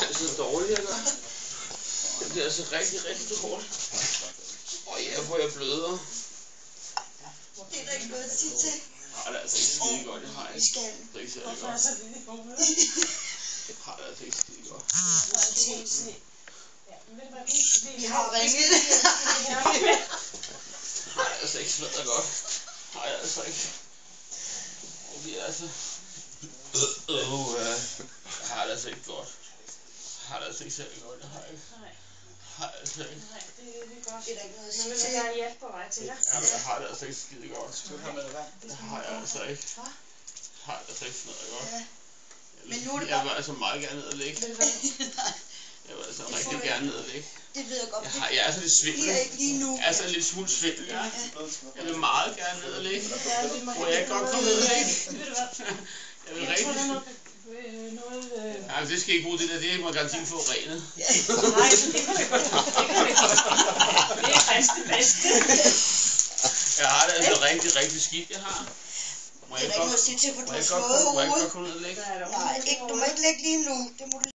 er så dårligt, eller? Det er altså rigtig, rigtig dårligt. Ja, hvor jeg bløder. Det er der ikke noget at sige til. Nej, det er altså ikke skide godt, jeg har ikke. Det er ikke særlig godt. Har det altså ikke skide godt. Vi har ringet. Nej, det er altså ikke svært godt. Nej, det er altså ikke. Det er altså... Jeg har det altså ikke godt. Jeg har det altså ikke særlig godt, jeg har ikke. Har det altså ikke. Nej, det er godt. Det er der ikke noget at Nu sige vil til. der være hjælp på vej til dig. Jamen, jeg har det altså ikke skide godt. Skal du have med dig vand? Det har jeg altså ikke. Jeg har det altså ikke smadret godt. Ja. Men nu er det Jeg bare... vil altså meget gerne ned og ligge. Jeg vil altså rigtig gerne ned og ligge. Det ved jeg godt. Jeg er altså lidt Det svimmel. er ikke lige nu. Jeg er altså lidt smule svimmel. Ja. Jeg vil meget gerne ned og ligge. Ja, vi må Må jeg godt komme ned og ligge? Ved du hvad? Jeg vil Jeg tror, der er rigtig... noget... Nej, det skal jeg ikke bruge det der. Det er ikke garanti for renet. Nej, det kan vi godt. Det kan vi godt. Det er det bedste. Jeg har det altså rigtig, rigtig skidt, jeg har. Må Det er jeg der ikke noget at sige til, for du må har jeg slået godt hovedet. komme ned og ligge? Nej, ikke, du må ikke lægge lige nu. Det må du